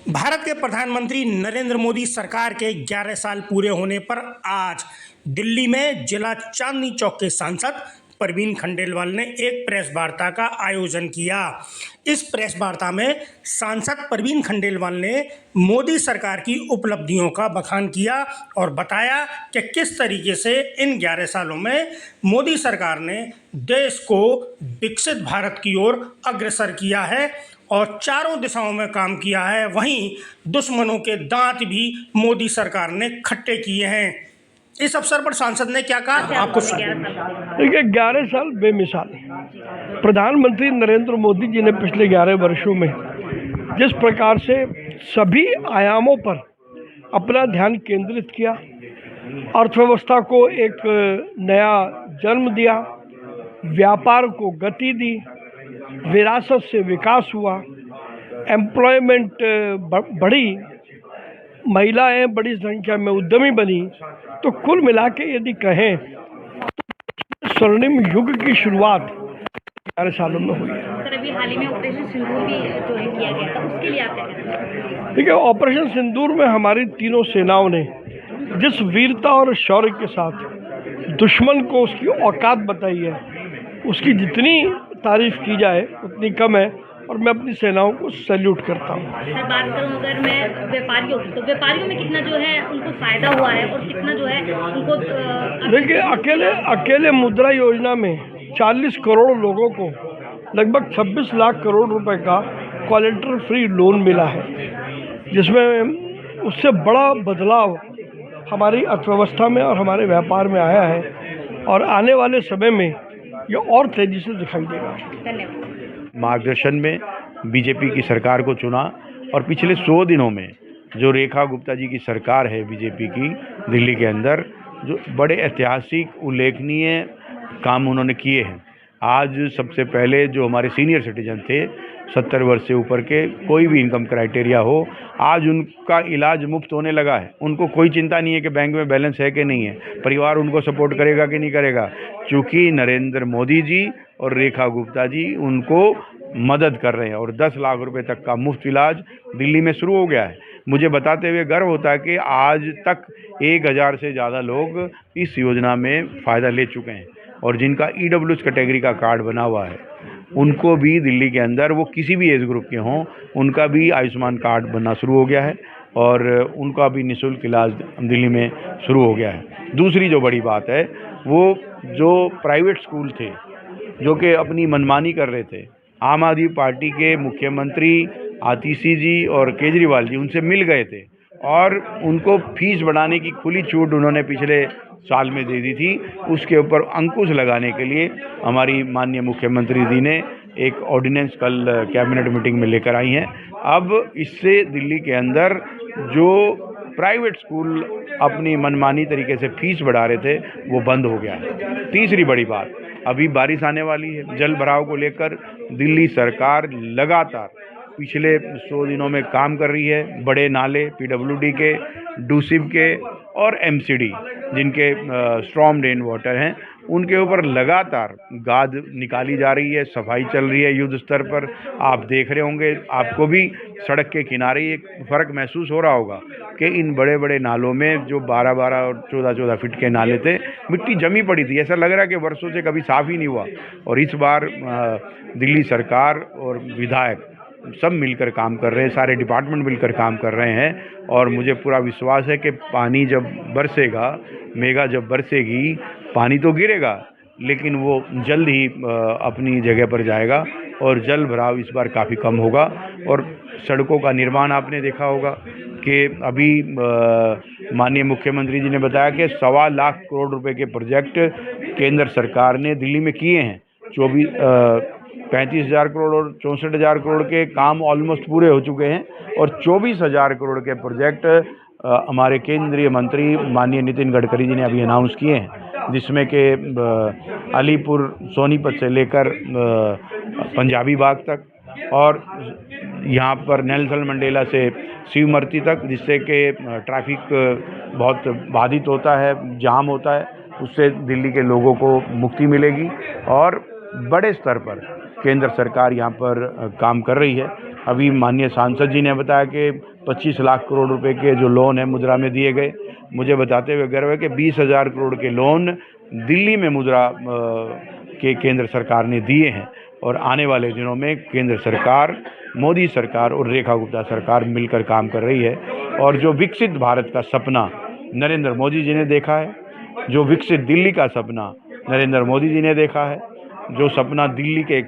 भारत के प्रधानमंत्री नरेंद्र मोदी सरकार के 11 साल पूरे होने पर आज दिल्ली में जिला चांदनी चौक के सांसद परवीन खंडेलवाल ने एक प्रेस वार्ता का आयोजन किया। इस प्रेस वार्ता में सांसद परवीन खंडेलवाल ने मोदी सरकार की उपलब्धियों का बखान किया और बताया कि किस तरीके से इन 11 सालों में मोदी सरकार ने देश को विकसित भारत की ओर अग्रसर किया है और चारों दिशाओं में काम किया है। वहीं दुश्मनों के दांत भी मोदी सरकार ने खट्टे किए हैं। इस अवसर पर सांसद ने क्या कहा, आपको देखिए 11 साल बेमिसाल प्रधानमंत्री नरेंद्र मोदी जी ने पिछले 11 वर्षों में जिस प्रकार से सभी आयामों पर अपना ध्यान केंद्रित किया, अर्थव्यवस्था को एक नया जन्म दिया, व्यापार को गति दी, विरासत से विकास हुआ, एम्प्लॉयमेंट बढ़ी, महिलाएं बड़ी संख्या में उद्यमी बनी, तो कुल मिला के यदि कहें स्वर्णिम युग की शुरुआत 11 सालों में हुई है। सर, अभी हाल ही में ऑपरेशन सिंदूर भी जो है किया गया था, उसके लिए आप क्या कहते हैं? देखिए, ऑपरेशन सिंदूर में हमारी तीनों सेनाओं ने जिस वीरता और शौर्य के साथ दुश्मन को उसकी औकात बताई है, उसकी जितनी तारीफ की जाए उतनी कम है और मैं अपनी सेनाओं को सैल्यूट करता हूँ। सर, बात करूँ अगर मैं व्यापारियों की, तो व्यापारियों में कितना जो है उनको फायदा हुआ है और कितना जो है उनको देखिए, अकेले मुद्रा योजना में 40 करोड़ लोगों को लगभग 26 लाख करोड़ रुपए का कोलेटरल फ्री लोन मिला है, जिसमें उससे बड़ा बदलाव हमारी अर्थव्यवस्था में और हमारे व्यापार में आया है और आने वाले समय में ये और तेजी से दिखाई देगा। धन्यवाद। मार्गदर्शन में बीजेपी की सरकार को चुना और पिछले 100 दिनों में जो रेखा गुप्ता जी की सरकार है बीजेपी की दिल्ली के अंदर, जो बड़े ऐतिहासिक उल्लेखनीय काम उन्होंने किए हैं। आज सबसे पहले जो हमारे सीनियर सिटीजन थे 70 वर्ष से ऊपर के, कोई भी इनकम क्राइटेरिया हो, आज उनका इलाज मुफ्त होने लगा है। उनको कोई चिंता नहीं है कि बैंक में बैलेंस है कि नहीं है, परिवार उनको सपोर्ट करेगा कि नहीं करेगा, क्योंकि नरेंद्र मोदी जी और रेखा गुप्ता जी उनको मदद कर रहे हैं और 10 लाख रुपए तक का मुफ्त इलाज दिल्ली में शुरू हो गया है। मुझे बताते हुए गर्व होता है कि आज तक 1000 से ज़्यादा लोग इस योजना में फ़ायदा ले चुके हैं और जिनका EWS कैटेगरी का कार्ड बना हुआ है उनको भी दिल्ली के अंदर, वो किसी भी एज ग्रुप के हों, उनका भी आयुष्मान कार्ड बनना शुरू हो गया है और उनका भी निःशुल्क इलाज दिल्ली में शुरू हो गया है। दूसरी जो बड़ी बात है, वो जो प्राइवेट स्कूल थे जो कि अपनी मनमानी कर रहे थे, आम आदमी पार्टी के मुख्यमंत्री आतिशी जी और केजरीवाल जी उनसे मिल गए थे और उनको फीस बढ़ाने की खुली छूट उन्होंने पिछले साल में दे दी थी। उसके ऊपर अंकुश लगाने के लिए हमारी माननीय मुख्यमंत्री जी ने एक ऑर्डिनेंस कल कैबिनेट मीटिंग में लेकर आई हैं। अब इससे दिल्ली के अंदर जो प्राइवेट स्कूल अपनी मनमानी तरीके से फीस बढ़ा रहे थे वो बंद हो गया है। तीसरी बड़ी बात, अभी बारिश आने वाली है, जल भराव को लेकर दिल्ली सरकार लगातार पिछले 100 दिनों में काम कर रही है। बड़े नाले PWD के, डूसिब के और MCD जिनके स्ट्रॉम रेन वाटर हैं, उनके ऊपर लगातार गाद निकाली जा रही है, सफाई चल रही है युद्ध स्तर पर। आप देख रहे होंगे, आपको भी सड़क के किनारे एक फ़र्क महसूस हो रहा होगा कि इन बड़े बड़े नालों में जो 12-12 और 14-14 फीट के नाले थे, मिट्टी जमी पड़ी थी, ऐसा लग रहा है कि वर्षों से कभी साफ़ ही नहीं हुआ। और इस बार दिल्ली सरकार और विधायक सब मिलकर काम कर रहे हैं, सारे डिपार्टमेंट मिलकर काम कर रहे हैं और मुझे पूरा विश्वास है कि पानी जब बरसेगा, मेघा जब बरसेगी, पानी तो गिरेगा लेकिन वो जल्द ही अपनी जगह पर जाएगा और जल भराव इस बार काफ़ी कम होगा। और सड़कों का निर्माण आपने देखा होगा कि अभी माननीय मुख्यमंत्री जी ने बताया कि 1.25 लाख करोड़ रुपए के प्रोजेक्ट केंद्र सरकार ने दिल्ली में किए हैं। 35,000 करोड़ और 64,000 करोड़ के काम ऑलमोस्ट पूरे हो चुके हैं और 24,000 करोड़ के प्रोजेक्ट हमारे केंद्रीय मंत्री माननीय नितिन गडकरी जी ने अभी अनाउंस किए हैं, जिसमें कि अलीपुर सोनीपत से लेकर पंजाबी बाग तक और यहाँ पर नेल्सन मंडेला से शिवमर्ती तक, जिससे कि ट्रैफिक बहुत बाधित होता है, जाम होता है, उससे दिल्ली के लोगों को मुक्ति मिलेगी और बड़े स्तर पर केंद्र सरकार यहाँ पर काम कर रही है। अभी माननीय सांसद जी ने बताया कि 25 लाख करोड़ रुपए के जो लोन है मुद्रा में दिए गए। मुझे बताते हुए गर्व है कि 20,000 करोड़ के लोन दिल्ली में मुद्रा के केंद्र सरकार ने दिए हैं और आने वाले दिनों में केंद्र सरकार, मोदी सरकार और रेखा गुप्ता सरकार मिलकर काम कर रही है। और जो विकसित भारत का सपना नरेंद्र मोदी जी ने देखा है, जो विकसित दिल्ली का सपना नरेंद्र मोदी जी ने देखा है, जो सपना दिल्ली के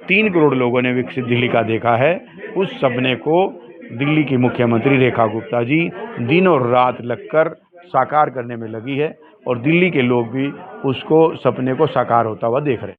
3 करोड़ लोगों ने विकसित दिल्ली का देखा है, उस सपने को दिल्ली की मुख्यमंत्री रेखा गुप्ता जी दिनों रात लगकर साकार करने में लगी है और दिल्ली के लोग भी उसको सपने को साकार होता हुआ देख रहे हैं।